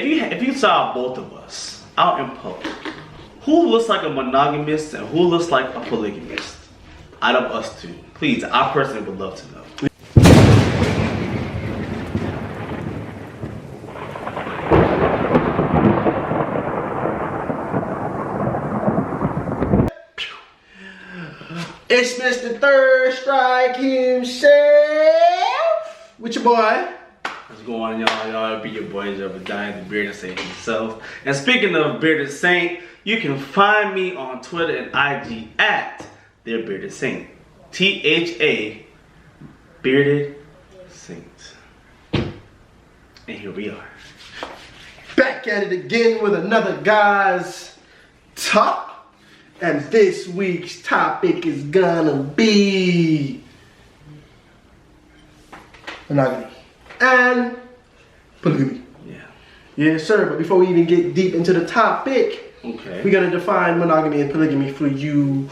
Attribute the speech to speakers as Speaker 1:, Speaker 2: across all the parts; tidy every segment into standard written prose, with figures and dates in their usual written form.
Speaker 1: if you saw both of us out in public, who looks like a monogamist and who looks like a polygamist out of us two? Please, I personally would love to know.
Speaker 2: It's Mr. Third Strike himself with your boy.
Speaker 1: What's going on, y'all? Y'all be your boy, Joe Vagina, the Bearded Saint himself. And speaking of Bearded Saint, you can find me on Twitter and IG at The Bearded Saint. THA Bearded Saint. And here we are.
Speaker 2: Back at it again with another Guy's Talk. And this week's topic is gonna be monogamy and polygamy.
Speaker 1: Yeah.
Speaker 2: Yes, sir. But before we even get deep into the topic,
Speaker 1: Okay.
Speaker 2: we're gonna define monogamy and polygamy for you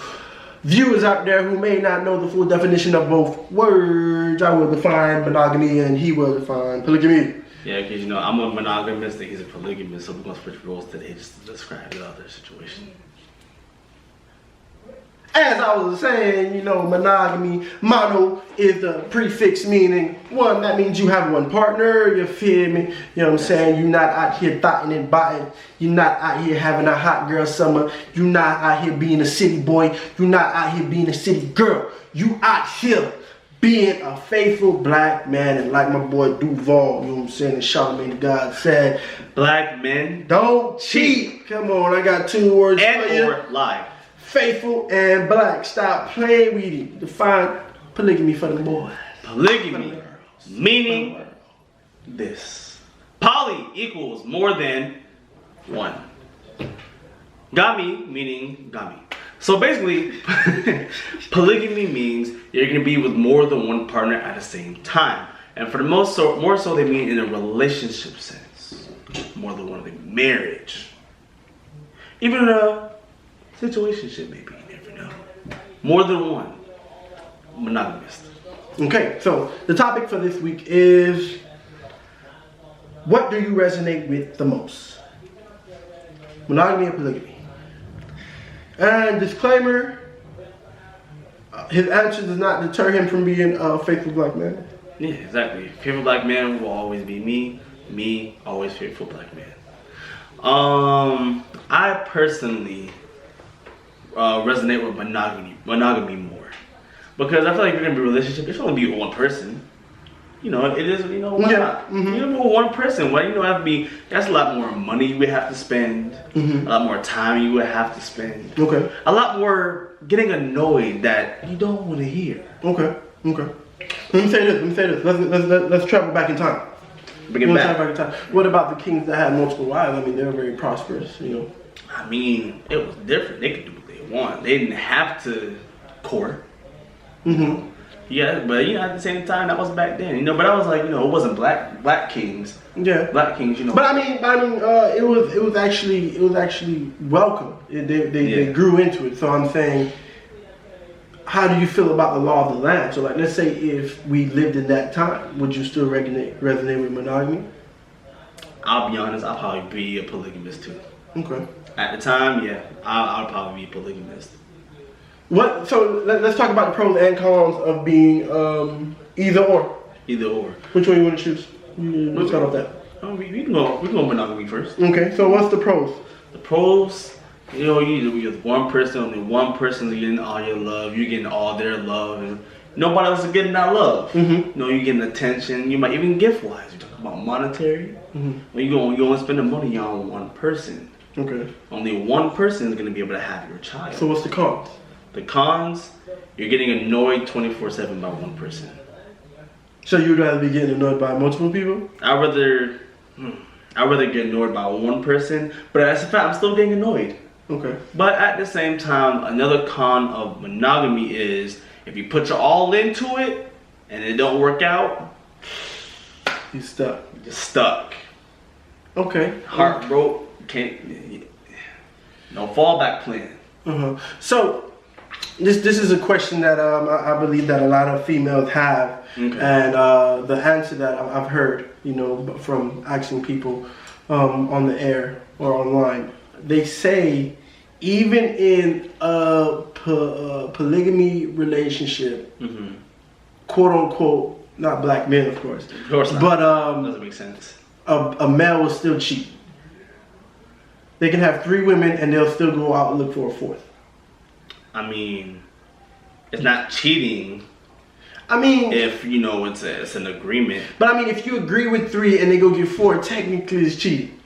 Speaker 2: viewers out there who may not know the full definition of both words. I will define monogamy and he will define polygamy.
Speaker 1: Yeah, because you know, I'm a monogamist and he's a polygamist, so we're gonna switch roles today just to describe the other situation.
Speaker 2: As I was saying, you know, monogamy, mono is the prefix meaning one. That means you have one partner, you feel me? You know what I'm saying? You're not out here thotting and botting. You're not out here having a hot girl summer. You're not out here being a city boy. You're not out here being a city girl. You out here being a faithful black man. And like my boy Duval, you know what I'm saying, and Charlamagne God said,
Speaker 1: Black men
Speaker 2: don't cheat. Come on, I got 2 words
Speaker 1: and
Speaker 2: for you.
Speaker 1: or lie.
Speaker 2: Faithful and black. Stop playing with it. Define polygamy for the boys.
Speaker 1: Polygamy, meaning this. Poly equals more than one. Gami meaning gami. So basically, polygamy means you're going to be with more than one partner at the same time. And for the more so they mean in a relationship sense. More than one, like marriage. Even a situationship, maybe, you never know. More than one. Monogamist.
Speaker 2: Okay, so the topic for this week is, what do you resonate with the most? Monogamy or polygamy? And disclaimer, his answer does not deter him from being a faithful black man.
Speaker 1: Yeah, exactly. Faithful black man will always be me. Me, always faithful black man. I personally resonate with monogamy more, because I feel like if you're gonna be in a relationship, it should only be with one person. You know, it is. You know, why not? You know, with one person. Why? You know, have to be. That's a lot more money you would have to spend. A lot more time you would have to spend.
Speaker 2: Okay.
Speaker 1: A lot more getting annoyed that you don't want to hear.
Speaker 2: Okay. Okay. Let me say this. Let's travel back in time.
Speaker 1: Bring it back.
Speaker 2: What about the kings that had multiple wives? I mean, they were very prosperous. You know.
Speaker 1: I mean, it was different. They could do what they want. They didn't have to court. Yeah, but you know, at the same time, that was back then. You know, but I was like, you know, it wasn't black kings.
Speaker 2: Yeah.
Speaker 1: Black kings, you know.
Speaker 2: But I mean, it was actually welcome. They grew into it. So I'm saying, how do you feel about the law of the land? So like, let's say if we lived in that time, would you still resonate with monogamy?
Speaker 1: I'll be honest, I'll probably be a polygamist too.
Speaker 2: Okay.
Speaker 1: At the time, yeah, I'll probably be a polygamist.
Speaker 2: What? So let's talk about the pros and cons of being either or.
Speaker 1: Either or.
Speaker 2: Which one you want to choose? Let's start off that.
Speaker 1: We can go monogamy first.
Speaker 2: Okay. So what's the pros?
Speaker 1: The pros, you know, you're with one person, only one person's getting all your love. You're getting all their love, and nobody else is getting that love. You know, you're getting attention. You might even gift wise. You're talking about monetary. When you go and spend the money on one person.
Speaker 2: Okay.
Speaker 1: Only one person is going to be able to have your child.
Speaker 2: So what's the cons?
Speaker 1: The cons, you're getting annoyed 24/7 by one person.
Speaker 2: So you'd rather be getting annoyed by multiple people?
Speaker 1: I'd rather get annoyed by one person, but as a fact, I'm still getting annoyed.
Speaker 2: Okay.
Speaker 1: But at the same time, another con of monogamy is if you put your all into it and it don't work out,
Speaker 2: you're stuck.
Speaker 1: You're just stuck.
Speaker 2: Okay.
Speaker 1: Heart broke. No fallback plan.
Speaker 2: So this is a question that I believe that a lot of females have, and the answer that I've heard, you know, from asking people on the air or online. They say even in a polygamy relationship, quote unquote, not black men, of course,
Speaker 1: not.
Speaker 2: But
Speaker 1: doesn't make sense.
Speaker 2: A male will still cheat. They can have 3 women and they'll still go out and look for a 4th.
Speaker 1: I mean, it's not cheating.
Speaker 2: I mean,
Speaker 1: if you know it's an agreement.
Speaker 2: But I mean, if you agree with 3 and they go get 4, technically it's cheating.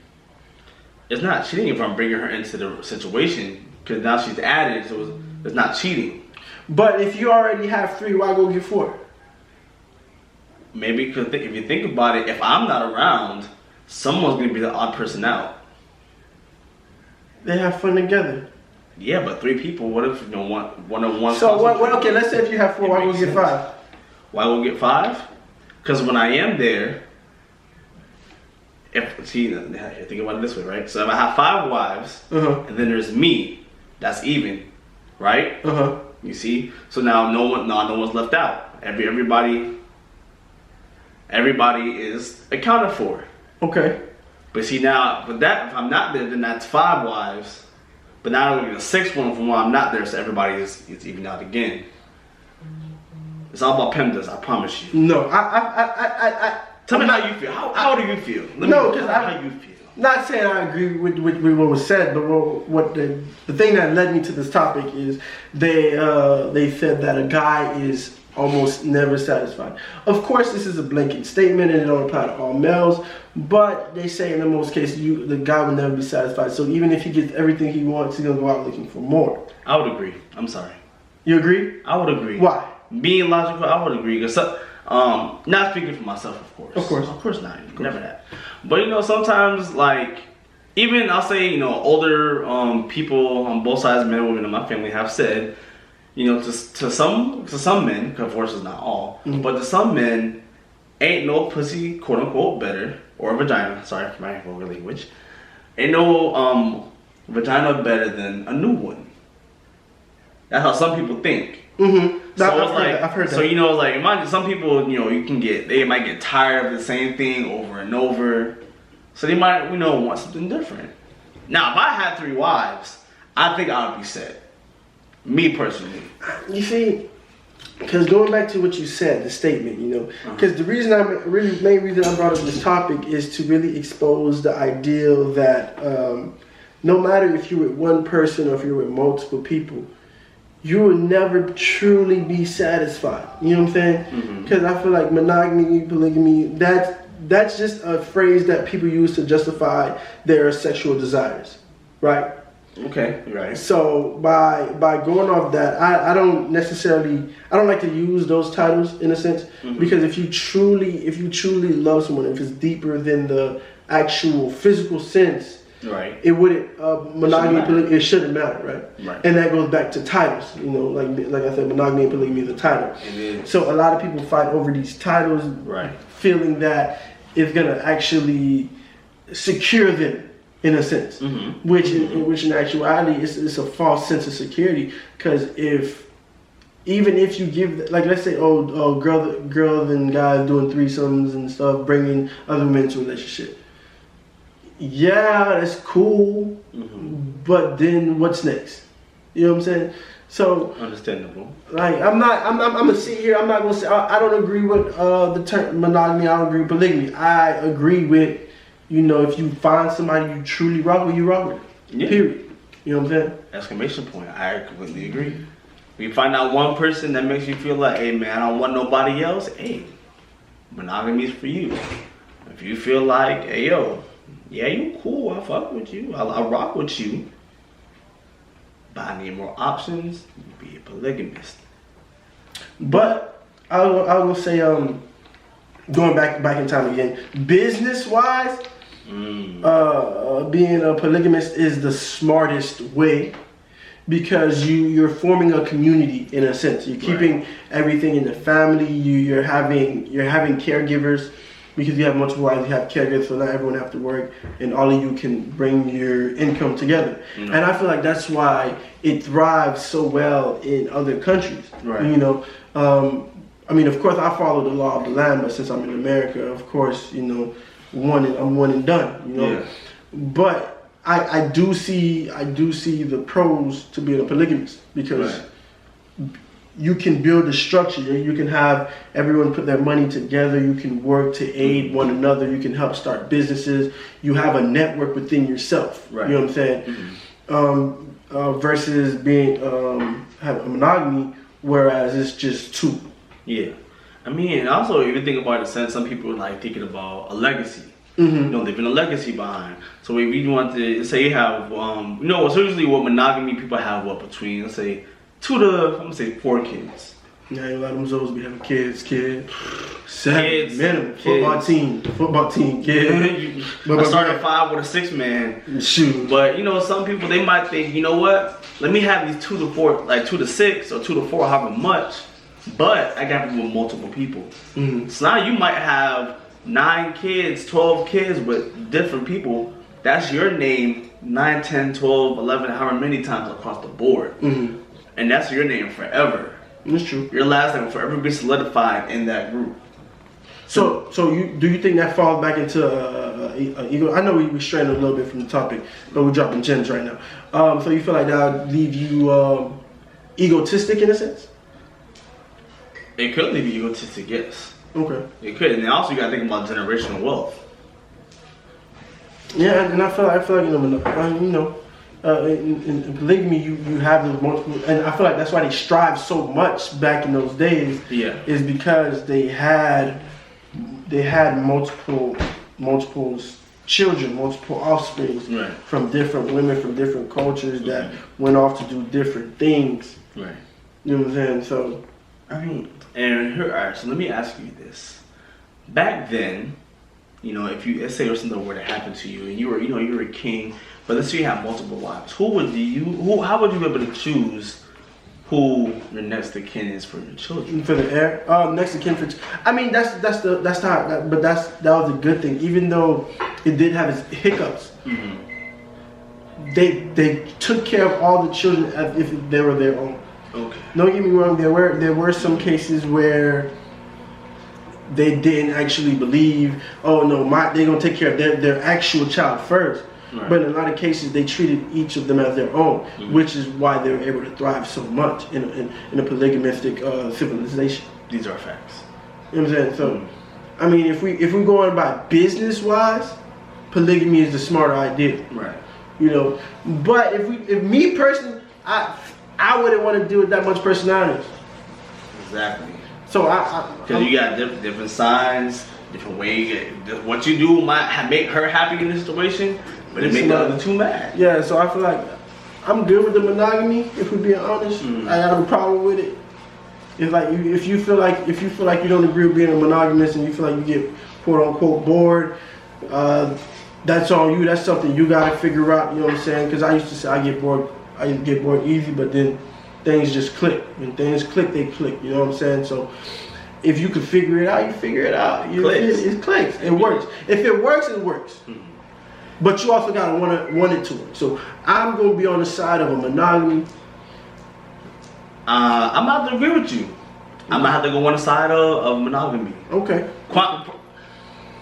Speaker 1: It's not cheating if I'm bringing her into the situation because now she's added, so it's not cheating.
Speaker 2: But if you already have 3, why go get 4?
Speaker 1: Maybe because if you think about it, if I'm not around, someone's gonna be the odd person out.
Speaker 2: They have fun together.
Speaker 1: Yeah, but 3 people. What if you don't want one on one?
Speaker 2: So what? Okay, let's say if you have 4, why go get 5?
Speaker 1: Why go get 5? Because when I am there, think about it this way, right? So if I have 5 wives, and then there's me, that's even, right? You see? So now no one's left out. Everybody is accounted for. Okay. But see now, if I'm not there, then that's 5 wives. But now I'm going to get a 6th one from when I'm not there, so everybody is even out again. It's all about PEMDAS, I promise you. No, Tell me how you feel. How do you feel? How you feel.
Speaker 2: Not saying I agree with what was said, but what the thing that led me to this topic is they said that a guy is almost never satisfied. Of course, this is a blanket statement and it don't apply to all males, but they say in the most cases the guy will never be satisfied. So even if he gets everything he wants, he's gonna go out looking for more.
Speaker 1: I would agree. I'm sorry.
Speaker 2: You agree?
Speaker 1: I would agree.
Speaker 2: Why?
Speaker 1: Being logical, I would agree. Because not speaking for myself, of course.
Speaker 2: Of course
Speaker 1: not. Never that. But sometimes like even I'll say older people on both sides, men and women in my family, have said, to some men, of course it's not all, but to some men, ain't no pussy, quote unquote, better, or vagina. Sorry for my vulgar language. Ain't no vagina better than a new one. That's how some people think. So I've heard that. So imagine some people, they might get tired of the same thing over and over. So they might, want something different. Now, if I had 3 wives, I think I would be set. Me personally.
Speaker 2: You see, because going back to what you said, the statement, because the main reason I brought up this topic is to really expose the ideal that no matter if you're with one person or if you're with multiple people, you will never truly be satisfied. You know what I'm saying? Because I feel like monogamy, polygamy, that's just a phrase that people use to justify their sexual desires, right?
Speaker 1: Okay, right.
Speaker 2: So by going off that, I don't like to use those titles in a sense, because if you truly love someone, if it's deeper than the actual physical sense, right, it wouldn't monogamy, it shouldn't matter, right? And that goes back to titles, like I said, monogamy and polygamy is a title. So a lot of people fight over these titles, right, feeling that it's gonna actually secure them in a sense, which in actuality it's a false sense of security, because even if you give, like, let's say girls and guys doing threesomes and stuff, bringing other men into a relationship. Yeah, that's cool, but then what's next? You know what I'm saying? So
Speaker 1: understandable.
Speaker 2: Like I'm gonna sit here. I'm not gonna say I don't agree with the term monogamy. I don't agree with polygamy. I agree with, if you find somebody you truly rock with, you rock with. Yeah. Period. You know what I'm saying?
Speaker 1: Exclamation point. I completely agree. If you find out one person that makes you feel like, hey man, I don't want nobody else. Hey, monogamy is for you. If you feel like, hey yo, yeah, you cool, I fuck with you, I rock with you, but I need more options, be a polygamist.
Speaker 2: But I was gonna say, going back in time again, business wise, being a polygamist is the smartest way, because you're forming a community in a sense. You're keeping everything in the family. You're having caregivers. Because you have multiple wives, you have caregivers, so not everyone have to work, and all of you can bring your income together. And I feel like that's why it thrives so well in other countries. Right. I mean, of course, I follow the law of the land, but since I'm in America, of course, I'm one and done. You know,
Speaker 1: Yeah.
Speaker 2: but I do see the pros to being a polygamist because.
Speaker 1: Right.
Speaker 2: You can build a structure. You can have everyone put their money together. You can work to aid one another. You can help start businesses. You have a network within yourself.
Speaker 1: Right.
Speaker 2: You know what I'm saying? Mm-hmm. Versus being have a monogamy, whereas it's just two.
Speaker 1: Yeah. I mean, and also if you think about it, since some people like thinking about a legacy.
Speaker 2: Mm-hmm.
Speaker 1: You know, leaving a legacy behind. So if you want to say you have, so usually what monogamy people have between, let's say, 2 to, I'm gonna say 4 kids.
Speaker 2: Yeah, a lot of them Zoes be having kids. 7
Speaker 1: Kids,
Speaker 2: minimum.
Speaker 1: kids.
Speaker 2: Football team, kids.
Speaker 1: I started 5 with a 6 man.
Speaker 2: Shoot.
Speaker 1: But some people they might think, you know what? Let me have these 2 to 4, like 2 to 6 or 2 to 4, however much. But I got to be with multiple people.
Speaker 2: Mm-hmm.
Speaker 1: So now you might have 9 kids, 12 kids with different people. That's your name 9, 10, 12, 11, however many times across the board.
Speaker 2: Mm-hmm.
Speaker 1: And that's your name forever.
Speaker 2: That's true.
Speaker 1: Your last name will forever be solidified in that group.
Speaker 2: So do you think that falls back into ego? I know we straying a little bit from the topic, but we're dropping gems right now. So you feel like that would leave you egotistic in a sense?
Speaker 1: It could leave you egotistic, yes.
Speaker 2: Okay.
Speaker 1: It could, and then also you gotta think about generational wealth.
Speaker 2: Yeah, and I feel like in polygamy you have those multiple, and I feel like that's why they strive so much back in those days.
Speaker 1: Yeah.
Speaker 2: Is because they had multiple children, multiple offspring
Speaker 1: Right.
Speaker 2: from different women, from different cultures that went off to do different things.
Speaker 1: Right.
Speaker 2: You know what I'm saying? So,
Speaker 1: I mean, and here, alright, so let me ask you this. Back then, if you, let's say there was something were to happen to you and you were a king, but let's say you have multiple wives, how would you be able to choose who your next of kin is for your children?
Speaker 2: for the heir, next of kin for. I mean, that was a good thing, even though it did have its hiccups.
Speaker 1: Mm-hmm.
Speaker 2: They took care of all the children as if they were their own.
Speaker 1: Okay.
Speaker 2: Don't get me wrong. There were some cases where they didn't actually believe. Oh no, they're gonna take care of their actual child first. Right. But in a lot of cases, they treated each of them as their own, which is why they were able to thrive so much in a polygamistic civilization.
Speaker 1: These are facts.
Speaker 2: You know what I'm saying? So, I mean, if we going by business wise, polygamy is the smarter idea.
Speaker 1: Right.
Speaker 2: But if me personally, I wouldn't want to deal with that much personality.
Speaker 1: Exactly.
Speaker 2: So
Speaker 1: because you got different signs, different ways. What you do might make her happy in this situation, but it make the other two mad.
Speaker 2: Yeah, so I feel like I'm good with the monogamy. If we're being honest, I got no problem with it. If you feel like you don't agree with being a monogamous and you feel like you get quote unquote bored, that's on you. That's something you gotta figure out. You know what I'm saying? Because I used to say I get bored easy, but then things just click. When things click, they click. You know what I'm saying? So if you can figure it out, you figure it out. It clicks. It works. If it works, it works. Mm-hmm. But you also gotta want it to work. So I'm gonna be on the side of a monogamy.
Speaker 1: I'm gonna have to agree with you. I'm gonna have to go on the side of monogamy.
Speaker 2: Okay.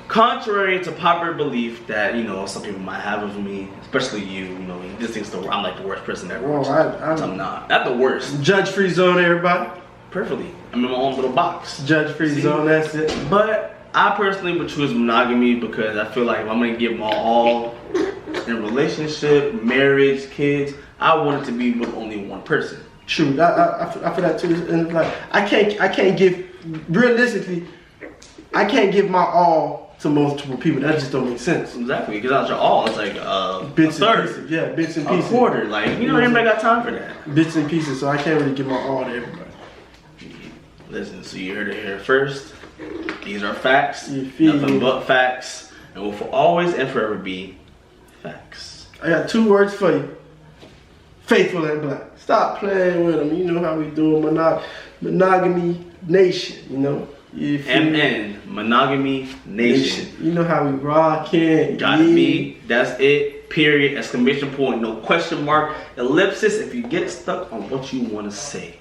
Speaker 1: Contrary to popular belief that some people might have of me, especially you, this thing's I'm like the worst person ever.
Speaker 2: Well,
Speaker 1: I'm not the worst.
Speaker 2: Judge-free zone, everybody.
Speaker 1: Perfectly. I'm in my own little box.
Speaker 2: Judge-free zone. That's it.
Speaker 1: But I personally would choose monogamy because I feel like if I'm gonna give my all in relationship, marriage, kids, I want it to be with only one person.
Speaker 2: True. I feel that too. And like I can't give realistically. I can't give my all to multiple people. That just don't make sense.
Speaker 1: Exactly, because that's your all. It's like
Speaker 2: bits
Speaker 1: a third,
Speaker 2: and pieces. Yeah, bits and pieces.
Speaker 1: A quarter. Like everybody got time for that.
Speaker 2: Bits and pieces. So I can't really give my all to everybody.
Speaker 1: Listen, so you heard it here first. These are facts.
Speaker 2: Nothing
Speaker 1: but facts, and will always and forever be facts.
Speaker 2: I got 2 words for you. Faithful and black. Stop playing with them. You know how we do monogamy nation.
Speaker 1: MN, Monogamy Nation.
Speaker 2: You know how we rockin'.
Speaker 1: Gotta be. That's it. Period. Exclamation point. No question mark. Ellipsis if you get stuck on what you want to say.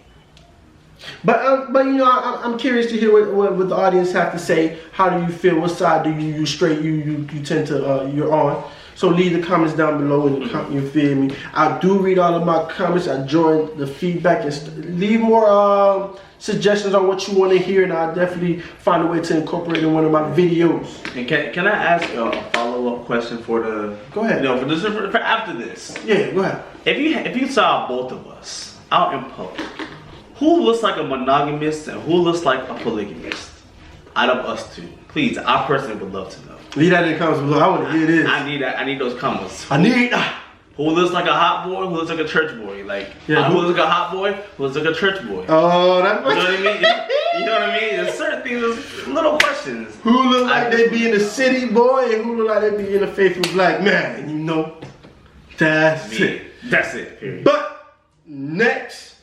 Speaker 2: But you know, I'm curious to hear what the audience have to say. How do you feel? What side do you straight you tend to you're on? So leave the comments down below in the you feel me? I do read all of my comments. I enjoy the feedback and leave more suggestions on what you want to hear, and I'll definitely find a way to incorporate in one of my videos.
Speaker 1: And can I ask a follow-up question for the?
Speaker 2: Go ahead.
Speaker 1: You know, for after this.
Speaker 2: Yeah, go ahead.
Speaker 1: If you saw both of us out in public, who looks like a monogamist and who looks like a polygamist out of us two? Please, I personally would love to know.
Speaker 2: Leave that in the comments below. I want to hear this.
Speaker 1: I need that. I need those comments.
Speaker 2: I need
Speaker 1: who looks like a hot boy, who looks like a church boy. Like,
Speaker 2: yeah,
Speaker 1: who looks like a hot boy, who looks like a church boy.
Speaker 2: Oh, that's
Speaker 1: you know what I mean? You know what I mean? There's certain things, there's little questions.
Speaker 2: Who look like they be in the city boy and who look like they be in the faithful black man. You know, that's it.
Speaker 1: That's it. Period.
Speaker 2: But next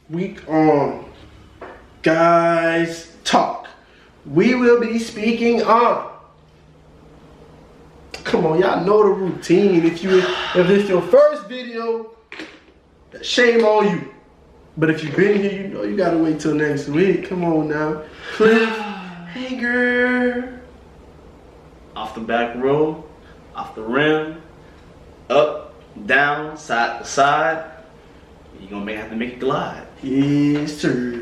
Speaker 2: week on Guys Talk, we will be speaking on. Come on, y'all know the routine. If it's your first video, shame on you. But if you've been here, you know you gotta wait till next week. Come on now. Cliffhanger.
Speaker 1: Off the back row, off the rim, up, down, side to side. You're gonna have to make it glide.
Speaker 2: Yes, sir.